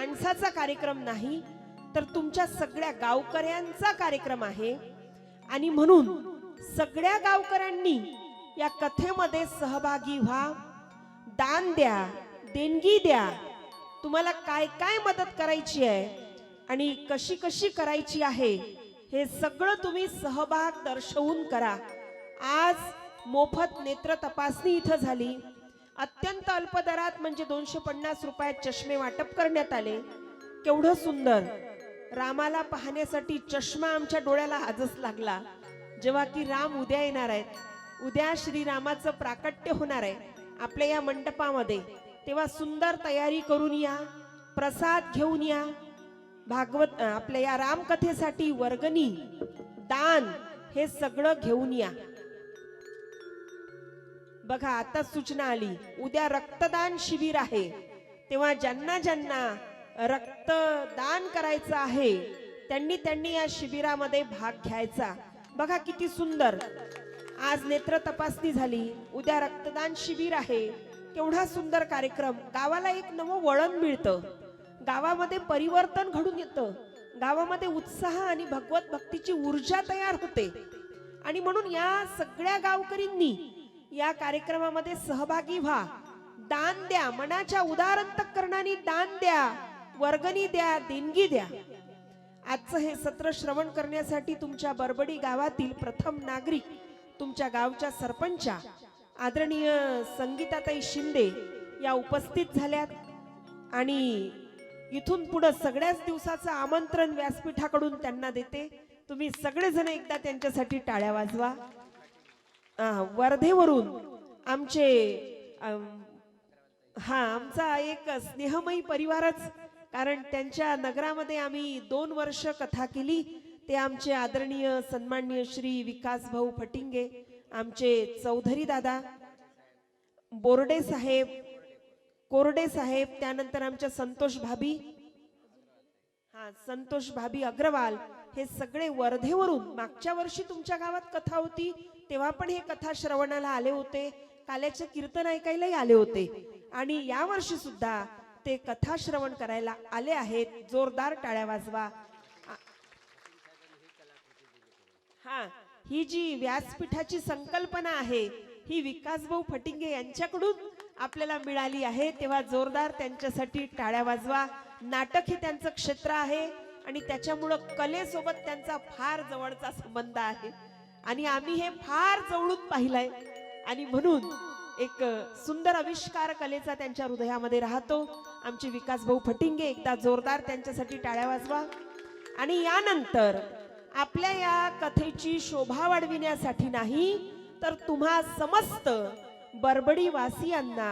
माणसाचा कार्यक्रम नाही, तर तुमच्या सगळ्या गावकऱ्यांचा कार्यक्रम आहे. आणि म्हणून सगळ्या गावकऱ्यांनी या कथेमध्ये सहभागी व्हा, दान द्या, देणगी द्या. तुम्हाला काय काय मदत करायची आहे आणि कशी कशी करायची आहे हे सगळं तुम्ही सहभाग दर्शवून करा. आज मोफत नेत्र तपासणी इथं झाली. अत्यंत अल्प दरात म्हणजे 250 रुपयात चष्मे वाटप करण्यात आले. केवढं सुंदर. रामाला पाहण्यासाठी चष्मा आमच्या डोळ्याला आजच लागला, जेव्हा की राम उद्या येणार आहेत. उद्या श्रीरामाचं प्राकट्य होणार आहे आपल्या या मंडपामध्ये. तेव्हा सुंदर तयारी करून या, प्रसाद घेऊन या. भागवत आपल्या या रामकथेसाठी वर्गणी, दान हे सगळं घेऊन या. बघा आता सूचना आली, उद्या रक्तदान शिबिर आहे. तेव्हा ज्यांना ज्यांना रक्तदान करायचं आहे त्यांनी या शिबिरामध्ये भाग घ्यायचा. बघा किती सुंदर. आज नेत्र तपासणी झाली, उद्या रक्तदान शिबिर आहे. केवढा सुंदर कार्यक्रम. गावाला एक नवं वळण मिळतं, गावामध्ये परिवर्तन घडून येतं, गावामध्ये उत्साह आणि भगवत भक्तीची ऊर्जा तयार होते. आणि म्हणून या सगळ्या गावकरींनी या कार्यक्रमामध्ये सहभागी व्हा, दान द्या, मनाच्या उदार अंतःकरणाने दान द्या, वर्गणी द्या, देणगी द्या. आजचं हे सत्र श्रवण करण्यासाठी तुमच्या बरबडी गावातील प्रथम नागरिक, तुमच्या गावच्या सरपंचा आदरणीय संगीताताई शिंदे या उपस्थित झाल्यात. आणि इथून पुढे सगळ्याच दिवसाचं आमंत्रण व्यासपीठाकडून त्यांना देते. तुम्ही सगळेजण एकदा त्यांच्यासाठी टाळ्या वाजवा. वर्धेवरून आमचे आमचा एक स्नेहमयी परिवारच, कारण त्यांच्या नगरामध्ये आम्ही 2 वर्ष कथा केली. ते आमचे आदरणीय सन्माननीय श्री विकास भाऊ फटिंगे, आमचे चौधरी दादा, बोर्डे साहेब, कोरडे साहेब, त्यानंतर आमच्या संतोष भाभी अग्रवाल, हे सगळे वर्धेवरून. मागच्या वर्षी तुमच्या गावात कथा होती तेव्हा पण हे कथा श्रवणाला आले होते, काल्याचे कीर्तन ऐकायलाही आले होते. आणि या वर्षी सुद्धा ते कथा श्रवण करायला आले आहेत. जोरदार टाळ्या वाजवा. ही जी व्यासपीठाची संकल्पना आहे ही विकासभाऊ फटिंगे यांच्याकडून आपल्याला मिळाली आहे. तेव्हा जोरदार त्यांच्यासाठी टाळ्या वाजवा. नाटक हे त्यांचं क्षेत्र आहे आणि त्याच्यामुळे कलेसोबत त्यांचा फार जवळचा संबंध आहे आणि आम्ही हे फार जवळून पाहिलंय. आणि म्हणून एक सुंदर आविष्कार कलेचा त्यांच्या हृदयामध्ये राहतो. आमचे विकासभाऊ फटिंगे, एकदा जोरदार त्यांच्यासाठी टाळ्या वाजवा. आणि यानंतर आपल्या या कथेची शोभा वाढविण्यासाठी नाही, तर तुम्हा समस्त बरबडी वासियांना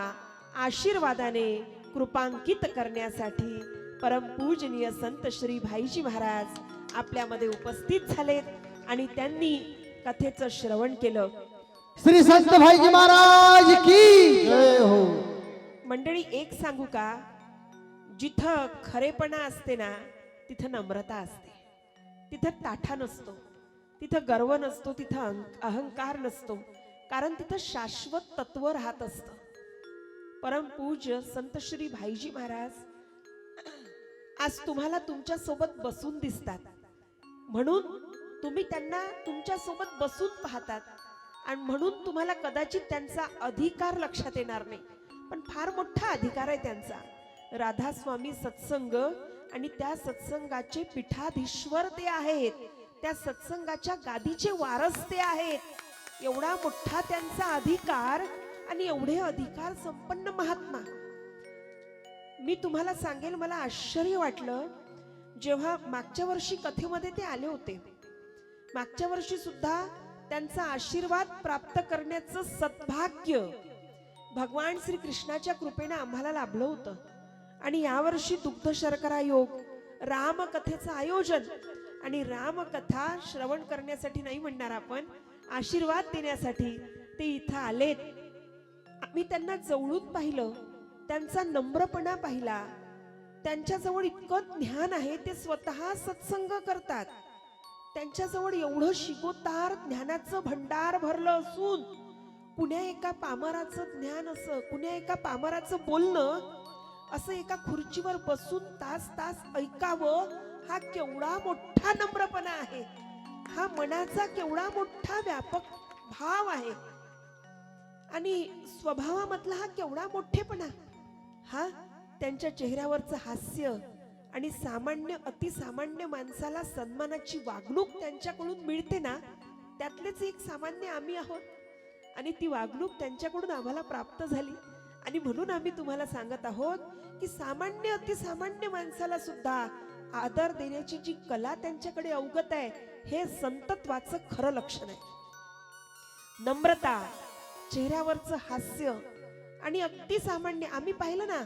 आशीर्वादाने कृपांकित करण्यासाठी परमपूजनीय संत श्री भाईजी महाराज आपल्यामध्ये उपस्थित झालेत आणि त्यांनी कथेचं श्रवण केलं. श्री संत भाईजी महाराज की जय हो. मंडळी, एक सांगू का, जिथं खरेपणा असते ना तिथं नम्रता असते, तिथं ताठा नसतो, तिथं गर्व नसतो, तिथं अहंकार नसतो, कारण तिथं शाश्वत तत्व राहत असतं. परमपूज्य संत श्री भाईजी महाराज आज तुम्हाला तुमच्या सोबत बसून दिसतात, म्हणून तुम्ही त्यांना तुमच्या सोबत बसून पाहतात आणि म्हणून तुम्हाला कदाचित त्यांचा अधिकार लक्षात येणार नाही, पण फार मोठा अधिकार आहे त्यांचा. राधा स्वामी सत्संग आणि त्या सत्संगाचे पीठाधीश्वर ते आहेत, त्या सत्संगाच्या गादीचे वारस ते आहेत. एवढा मोठा त्यांचा अधिकार आणि एवढे अधिकार संपन्न महात्मा. मी तुम्हाला सांगेल, मला आश्चर्य वाटलं जेव्हा मागच्या वर्षी कथेमध्ये ते आले होते. मागच्या वर्षी सुद्धा त्यांचा आशीर्वाद प्राप्त करण्याचं सद्भाग्य भगवान श्री कृष्णाच्या कृपेने आम्हाला लाभलं होतं. आणि यावर्षी दुग्ध शर्करा योग, रामकथेचं आयोजन आणि रामकथा श्रवण करण्यासाठी नाही म्हणणार आपण, आशीर्वाद देण्यासाठी ते इथं आलेत. आम्ही त्यांना जवळून पाहिलं, त्यांचा नम्रपणा पाहिला. त्यांच्याजवळ इतकं ज्ञान आहे, ते स्वतः सत्संग करतात. त्यांच्याजवळ एवढं शिगोतार ज्ञानाचं भंडार भरलं असून कुण्या एका पामराचं ज्ञान असं, कुण्या एका पामराचं बोलणं असं एका खुर्चीवर बसून तास तास ऐकावं, हा केवढा मोठा नम्रपणा आहे, हा मनाचा केवढा मोठा व्यापक भाव आहे, आणि स्वभावामधला हा केवढा मोठेपणा. हा त्यांच्या चेहऱ्यावरचं हास्य आणि सामान्य अतिसामान्य माणसाला सन्मानाची वागणूक त्यांच्याकडून मिळते ना, त्यातलेच एक सामान्य आम्ही आहोत, आणि ती वागणूक त्यांच्याकडून आम्हाला प्राप्त झाली. आणि म्हणून आम्ही तुम्हाला सांगत आहोत की सामान्य अतिसामान्य माणसाला सुद्धा आदर देण्याची जी कला त्यांच्याकडे अवगत आहे, हे संतत्वाचं खरं लक्षण आहे. नम्रता, चेहऱ्यावरचं हास्य, आणि अगदी सामान्य. आम्ही पाहिलं ना,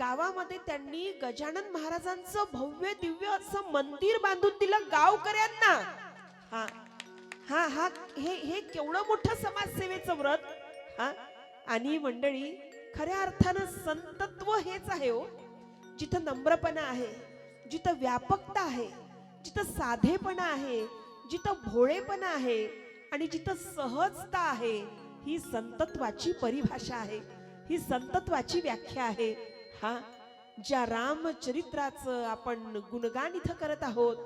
गावामध्ये त्यांनी गजानन महाराजांचं भव्य दिव्य असं मंदिर बांधून दिलं गावकऱ्यांना. हा हा हा हे हे केवढं मोठं समाजसेवेचं व्रत. हा आणि मंडळी, खऱ्या अर्थानं संतत्व हेच आहे हो, जिथं नम्रपणा आहे, जिथं व्यापकता आहे, जिथं साधेपणा आहे, जिथं भोळेपणा आहे, आणि जिथं सहजता आहे. ही संतत्वाची परिभाषा आहे, ही संतत्वाची व्याख्या आहे. हा ज्या रामचरित्राचं आपण गुणगान इथं करत आहोत,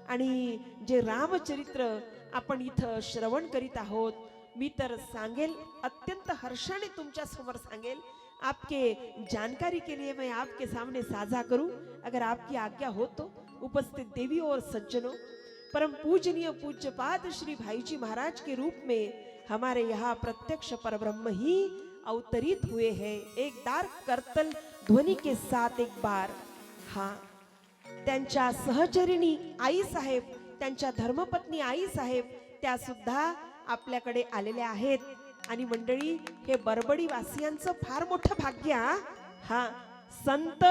आणि जे रामचरित्र आपण इथं श्रवण करीत आहोत, मी तर सांगेल, अत्यंत हर्षाने तुमच्या समोर सांगेल, आपके जानकारी के लिए मैं आपके सामने साझा करूं, अगर आपकी आज्ञा हो तो. उपस्थित देवी और सज्जनों, परम पूजनीय पूज्यपाद श्री भाईजी महाराज के रूप में हमारे यहाँ प्रत्यक्ष परब्रह्म ही अवतरित हुए हैं. एक दार करतल ध्वनि के साथ एक बार. हाँ, त्यांच्या सहचरिणी आई साहेब, त्यांच्या धर्मपत्नी आई साहेब, त्या सुद्धा आपल्याकडे आलेल्या आहेत. आणि मंडळी, हे बरबडी वासियांचं फार मोठं भाग्य. हा संत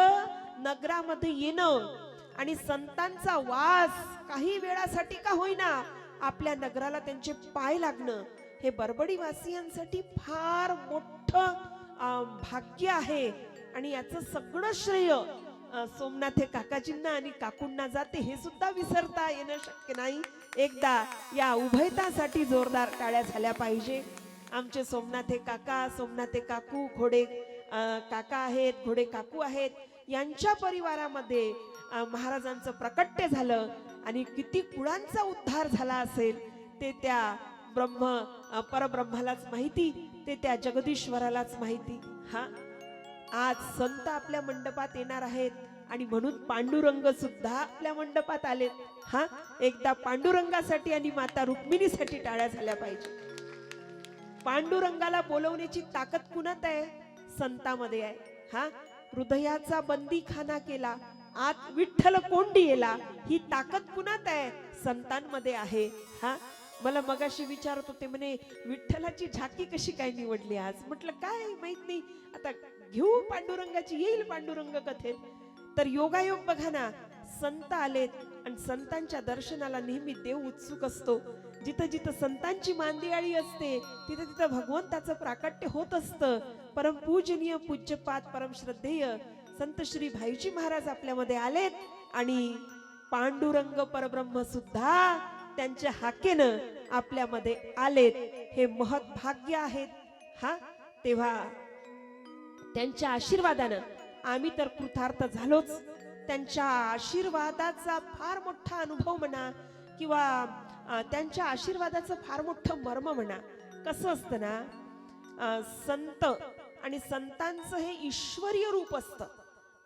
नगरामध्ये येणं आणि संतांचा वास काही वेळासाठी का होईना आपल्या नगराला त्यांचे पाय लागणं, हे बरबडी वासियांसाठी फार मोठं भाग्य आहे. आणि याचं सगळं श्रेय सोमनाथे काकाजींना आणि काकूंना जाते, हे सुद्धा विसरता येणं शक्य नाही. एकदा या उभयतासाठी जोरदार टाळ्या झाल्या पाहिजे. आमचे सोमनाथे काका, सोमनाथे काकू, घोडे काका आहेत, घोडे काकू आहेत, यांच्या परिवारामध्ये महाराजांचं प्रकट्य झालं, आणि किती कुळांचा उद्धार झाला असेल ते त्या परब्रह्मालाच माहिती, ते त्या जगदीश्वरालाच माहिती. हा आज संत आपल्या मंडपात येणार आहेत, आणि म्हणून पांडुरंग सुद्धा आपल्या मंडपात आलेत. हा एकदा पांडुरंगासाठी आणि माता रुक्मिणीसाठी टाळ्या झाल्या पाहिजे. पांडुरंगाला बोलवण्याची ताकद कुणात आहे? संतामध्ये आहे. हा हृदयाचा बंदीखाना केला, आत विठ्ठल कोंडी येला, ही ताकद कुणात आहे? संतांमध्ये आहे. हा मला मगाशी विचारत होते, म्हणे विठ्ठलाची झाकी कशी काय निवडली आज? म्हटलं काय माहित नाही, आता घेऊ पांडुरंगाची, येईल पांडुरंग कथेत. तर योगायोग बघा ना, संत आलेत, आणि संतांच्या दर्शनाला नेहमी देव उत्सुक असतो. जिथं जिथं संतांची मांदियाळी असते, तिथं तिथं भगवंताचं प्राकट्य होत असतं. परम पूजनीय पूज्यपाद परम श्रद्धेय संत श्री भाईजी महाराज आपल्यामध्ये आलेत, आणि पांडुरंग परब्रह्म सुद्धा त्यांच्या हाकेनं आपल्यामध्ये आलेत. हे महत् भाग्य आहेत. हा तेव्हा त्यांच्या आशीर्वादानं आम्ही तर कृतार्थ झालोच. त्यांच्या आशीर्वादाचा फार मोठा अनुभव म्हणा, किंवा त्यांच्या आशीर्वादाचं फार मोठं मर्म म्हणा. कसं असतं ना, संत आणि संतांचं हे ईश्वरीय रूप असतं.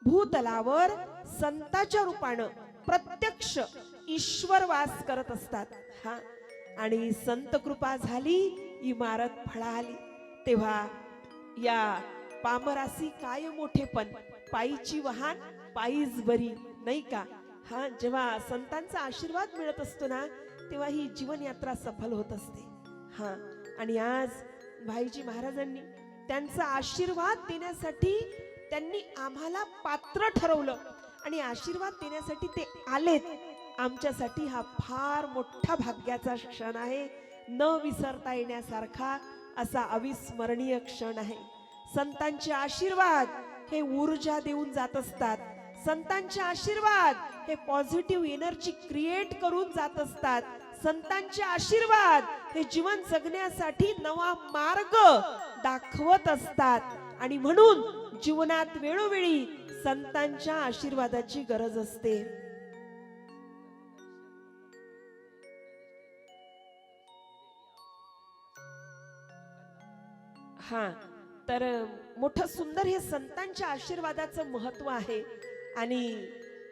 भूतलावर संताच्या रूपानं प्रत्यक्ष ईश्वर वास करत असतात. हा आणि संत कृपा झाली, इमारत फळाली. तेव्हा या पामरासी काय मोठेपण, पायीची वाहन पायीच बरी, नाही का? हा जेव्हा संतांचा आशीर्वाद मिळत असतो ना, तेव्हा ही जीवनयात्रा सफल होत असते. हा आणि आज भाईजी महाराजांनी त्यांचा आशीर्वाद देण्यासाठी त्यांनी आम्हाला पात्र ठरवलं, आणि आशीर्वाद देण्यासाठी ते आलेत. आमच्यासाठी हा फार मोठा भाग्याचा क्षण आहे, न विसरता येण्यासारखा असा अविस्मरणीय क्षण आहे. संतांचे आशीर्वाद हे ऊर्जा देऊन जात असतात. संतांचे आशीर्वाद हे पॉझिटिव्ह एनर्जी क्रिएट करून जात असतात. संतांचे आशीर्वाद हे जीवन जगण्यासाठी नवा मार्ग दाखवत असतात. आणि म्हणून जीवनात वेळोवेळी संतांच्या आशीर्वादाची गरज असते. हा तर मोठं सुंदर हे संतांच्या आशीर्वादाचं महत्व आहे. आणि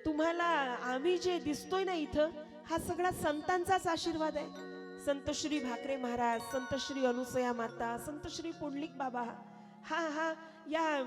तुम्हाला आम्ही जे दिसतोय ना इथं, हा सगळा संतांचाच आशीर्वाद आहे. संत श्री भाकरे महाराज, संत श्री अनुसया माता, संत श्री पुंडलिक बाबा, हा हा या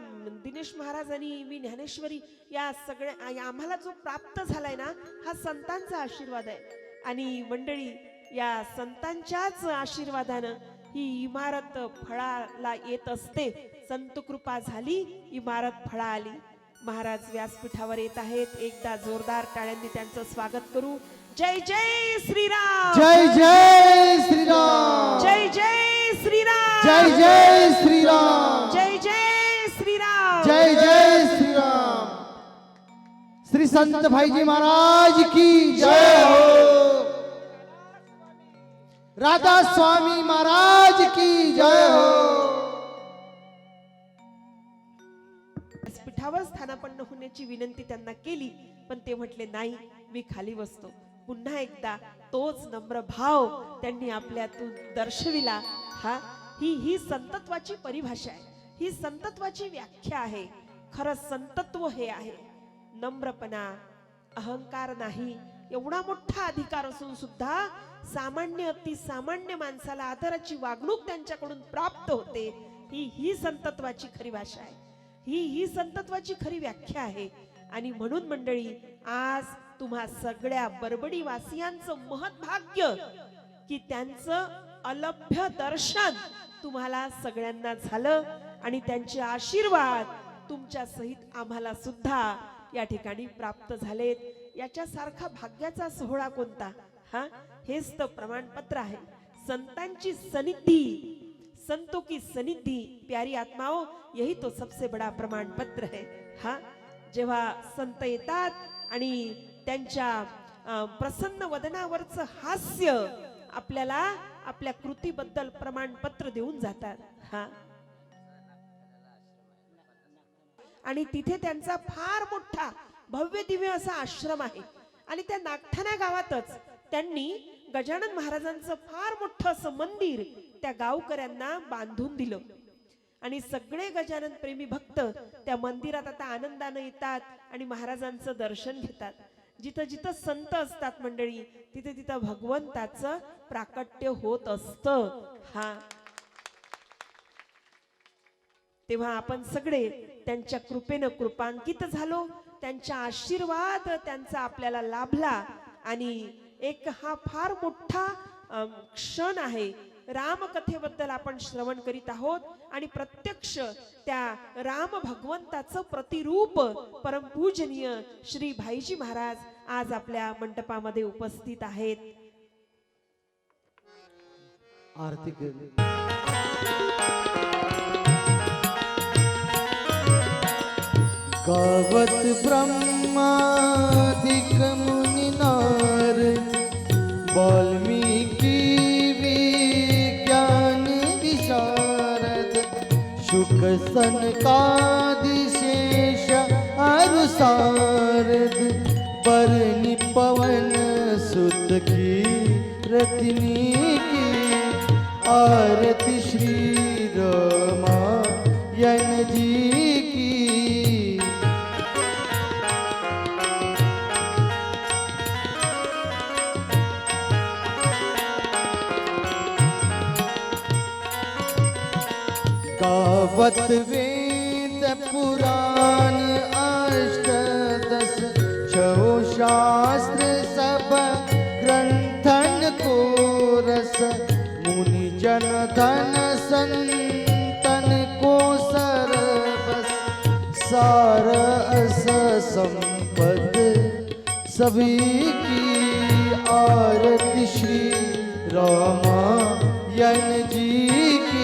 दिनेश महाराज आणि मी ज्ञानेश्वरी, या सगळ्या आम्हाला जो प्राप्त झालाय ना, हा संतांचा आशीर्वाद आहे. आणि मंडळी, या संतांच्याच आशीर्वादानं ही इमारत फळाला येत असते. संत कृपा झाली, इमारत फळा आली. महाराज व्यासपीठावर येत आहेत. एकदा जोरदार टाळ्यांनी त्यांचं स्वागत करू. जय जय श्रीराम, जय जय श्रीराम, जय जय श्रीराम, जय जय श्रीराम, जय जय श्रीराम, जय जय श्रीराम. श्री संत भाईजी महाराज की जय हो. राधा स्वामी महाराज की जय हो. व्यासपीठावर स्थानापन्न होण्याची विनंती त्यांना केली, पण ते म्हटले नाही, मी खाली बसतो. पुन्हा एकदा तोच नम्र भाव त्यांनी आपल्यातून दर्शविला. ही संतत्वाची परिभाषा आहे, ही संतत्वाची व्याख्या आहे. खरं संतत्व हे आहे नम्रपणा, अहंकार नाही. एवढा मोठा अधिकार असून सुद्धा सामान्य अति सामान्य माणसाला आदराची वागणूक त्यांच्याकडून प्राप्त होते. ही संतत्वाची खरी भाषा आहे, ही संतत्वाची खरी व्याख्या आहे. आणि म्हणून मंडळी, आज तुम्हा सगळ्या बरबडी वासियांचं महत्भाग्य की त्यांचं अलभ्य दर्शन तुम्हाला सगळ्यांना झालं. आणि त्यांचे आशीर्वाद तुमच्या सहित आम्हाला सुद्धा या ठिकाणी प्राप्त झालेत. याच्यासारखा भाग्याचा सोहळा कोणता? हेच तर प्रमाणपत्र आहे. संतांची सनिधी, संतों की सनिधी, प्यारी आत्माओं, यही तो सबसे बड़ा प्रमाण पत्र है. जेव्हा संत येतात आणि त्यांच्या प्रसन्न वदनावरचं हास्य आपल्याला आपल्या कृतीबद्दल प्रमाणपत्र देऊन जातात. आणि तिथे त्यांचा फार मोठा भव्य दिव्य असा आश्रम आहे. आणि त्या नागठाणा गावातच त्यांनी गजानन महाराजांचं फार मोठं असं मंदिर त्या गावकऱ्यांना बांधून दिलं. आणि सगळे गजानन प्रेमी भक्त त्या मंदिरात आता आनंदाने येतात आणि महाराजांचं दर्शन घेतात. जिथं जिथं संत असतात मंडळी, तिथे तिथं भगवंताचं प्राकट्य होत असतं. तेव्हा आपण सगळे त्यांच्या कृपेनं कृपांकित झालो, त्यांच्या आशीर्वाद त्यांचा आपल्याला लाभला. आणि एक हा फार मोठा क्षण आहे. रामकथेबद्दल आपण श्रवण करीत आहोत आणि प्रत्यक्ष त्या राम भगवंताचं प्रतिरूप परमपूजनीय श्री भाईजी महाराज आज आपल्या मंडपामध्ये उपस्थित आहेत. आरती कर. गावत ब्रह्मादिक मुनि नार, वाल्मीकि विज्ञान विशारद, शुक सनकादि शेष अरु सारद, बरनि पवन सुत की रत्नी की, आरती श्री रामायण जी की. गावत वेद पुराण अष्टदश, छो शास्त्र सब ग्रंथन को रस, मुनि जन धन संतन को सरबस, सार अस संपद सभी की, आरती श्री रामायण जी की.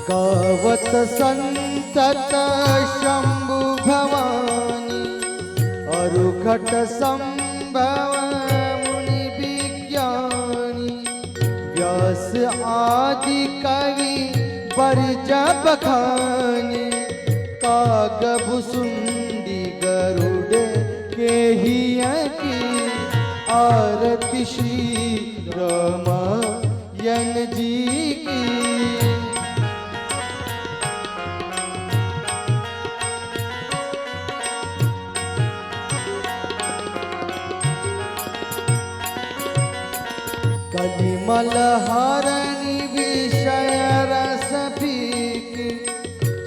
गावत संतत शंभु भवानी, और मरुघट संभव मुनि विज्ञानी व्यास आदि कवि बरज बखानी कागभुसुंडी गरुड़ के की आरती श्री रामायण जी की। कलिमल हरणी विषय रस पीकी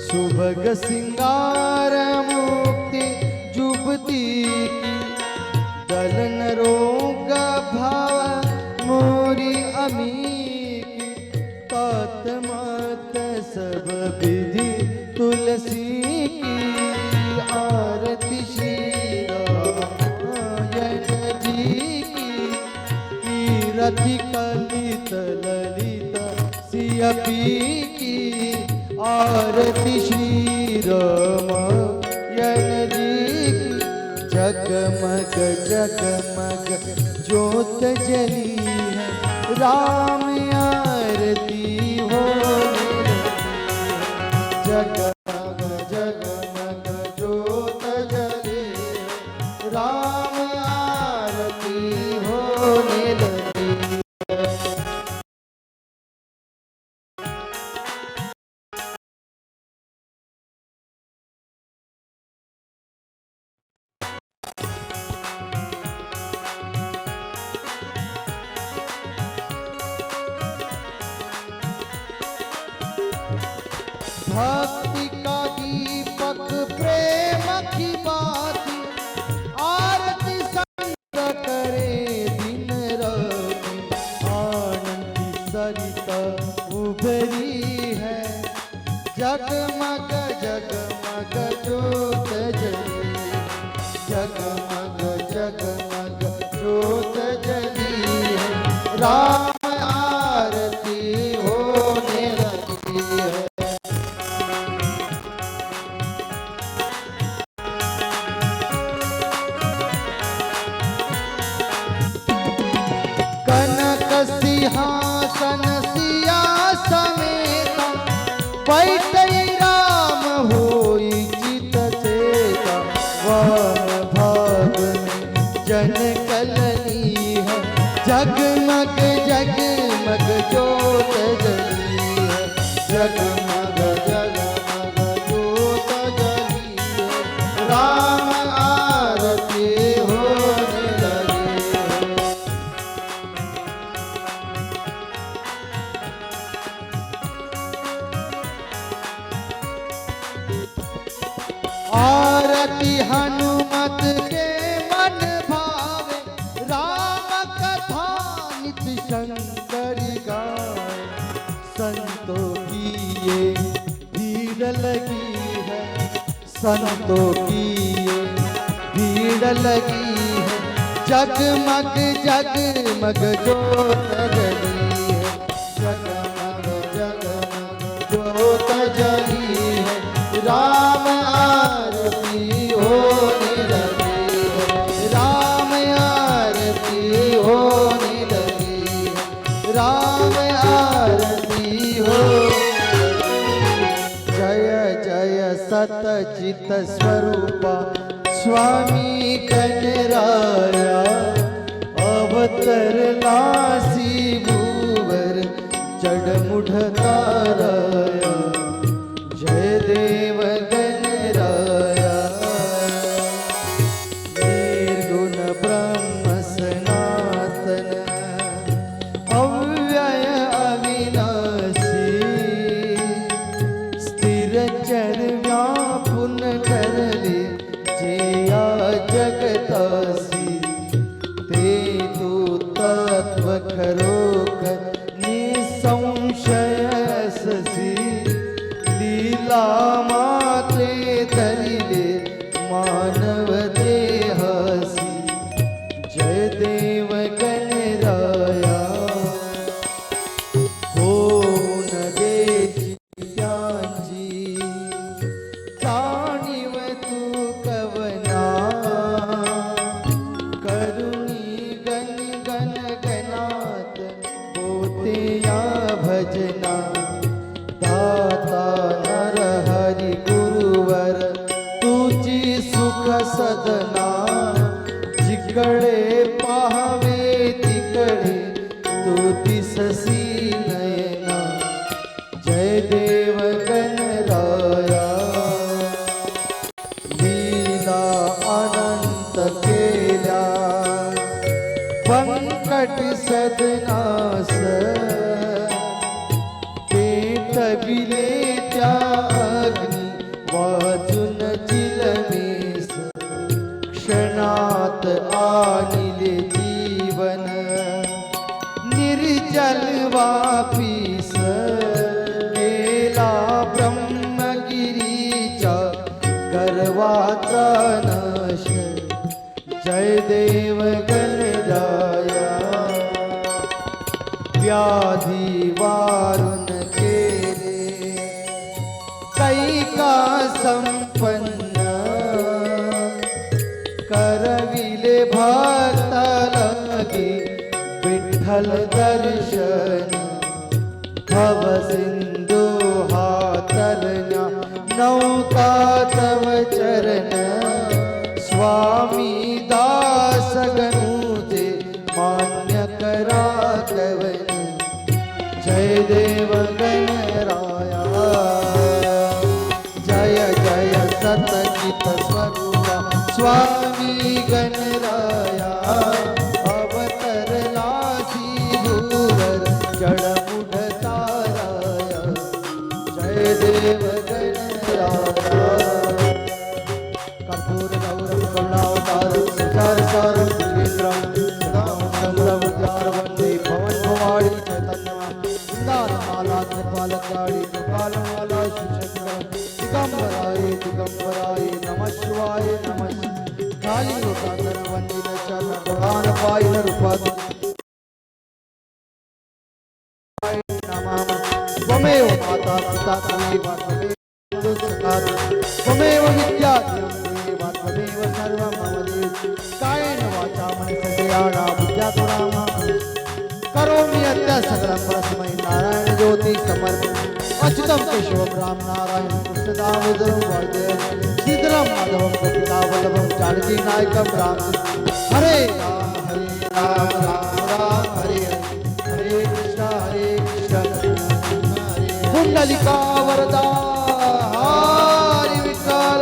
सुभग सिंगार मुक्ति जुबती की दलन रोग भाव मोरी अमीकी तात मात सब विधि तुलसी की आरती श्री रामायण जी की। कीरति कलित ललित सियपी की आरती श्री रामायण जी की। जगमग जगमग ज्योत जली है राम आरती हो जगमग जगमग ज्योत जली राम आरती होने लगी। भक्ति का दीपक प्रेम की बाती आरती संग करे दिन राति आनंद की सरिता उभरी है जगमग जगमग ज्योत जली जगमग जगमग ज्योत जली है राम आरती होने लगी है। कनक सिंहासन सिया समेत बैठई राम होई चित चेता वाम भाग में जन कलनी है जगमग जगमग ज्योत जली है जगमग जगमग ज्योत जली है राम आरती होने लगी है। आरती हनुमत के मन भावे राम कथा नित शंकर गाए संतों की ये भीड़ लगी है संतों की ये भीड़ लगी है जगमग जगमग ज्योत जली है जगमग जगमग ज्योत जली है राम आरती होने लगी है राम आरती होने लगी है राम आरती हो। जय जय सतचित स्वरूपा स्वामी कनराया अवतरलासी भूवर चढ़ मुढ़ ताराया जय देव गणराया निर्गुण ब्रह्म सनातन अव्यय अविनाशी स्थिर चर व्यापुन करले जेया जगतासी ते तू तत्व खरोखर निसंशय ससी लीला मात्रे धरिले मानव देहसी जय देव गणराया हो न देची त्यांची जाणीव तू कवना तेया भजना दाता नर हरि गुरुवर तुझी सुख सदना जिकडे पाहावे तिकडे तू दिससी नयना जय देव गणराया लीला अनंत केल्या पंकट सदनास पेटविले त्या अग्नी वाजून जिलमेस क्षणात आणिले जीवन निर्जल वापीस गेला ब्रह्मगिरीच्या गर्वाचा नाश जय देव गणराया व्याधी वारून केले कैका संपन्न करविले भक्त लगे विठ्ठल दर्शन भव सिंधू हातरण्या नौका तव चरण स्वामी दास गणुते मान्य करा कवन जय देव गणराया जय जय सतचित स्वरूप स्वामी गणराया अवतरलासी भूवर जडमुढ ताराया जय देव गणराया कर्पूर गौरव करुणावतारं सुचार सारं सुरेन्द्रं सदानन्दं वंदे भवन भवानी चैतन्यं वृन्दावनमाला त्रिपालकाळी गोपालमाला शिवशंकर दिगंबराय नमः शिवाय नमः काली लोकांतर वंदित चरण प्रधान पायन रूपात त्वमेव माता पिता त्वमेव त्वमेव विद्या त्वमेव सर्वं मम देव कायेन वाचा मनसेन्द्रियाणा बुद्ध्यात्मना करोमि अद्य सकलं परस्मै नारायण ज्योति समर्पणम् अच्युतं केशवं राम नारायण कृष्णदामोदरं वासुदेवं श्रीधरं माधवं गोपिकावल्लभं जानकी नायकं राम हरे राम राम हरे हरे कृष्ण कुंडलिका वरदा हरि विठ्ठल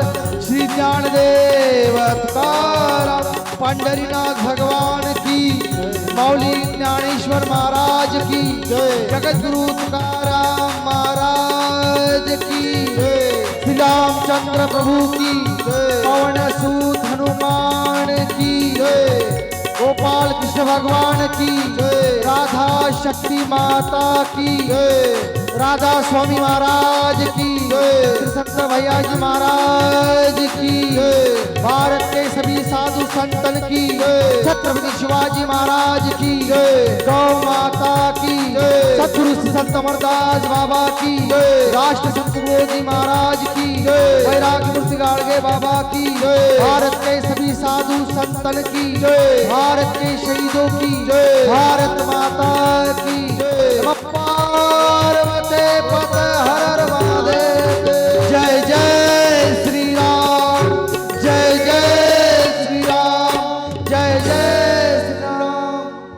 श्री ज्ञानदेव तुकाराम पंढरीनाथ भगवान की मौली ज्ञानेश्वर महाराज की जगत गुरु तुकाराम महाराज की श्री रामचंद्र प्रभु की पवन सूत हनुमान की गोपाल कृष्ण भगवान की राधा शक्ति माता की राधा स्वामी महाराज की श्री संत भैया जी महाराज की भारत के सभी साधु संतन की छत्रपति शिवाजी महाराज की गौ माता की सतगुरु श्री संत अमरदास बाबा की राष्ट्र संत गुरुजी महाराज की वैराग्य मूर्ति गाड़गे बाबा की भारत के सभी साधु संतन की भारत के शहीदों की भारत माता की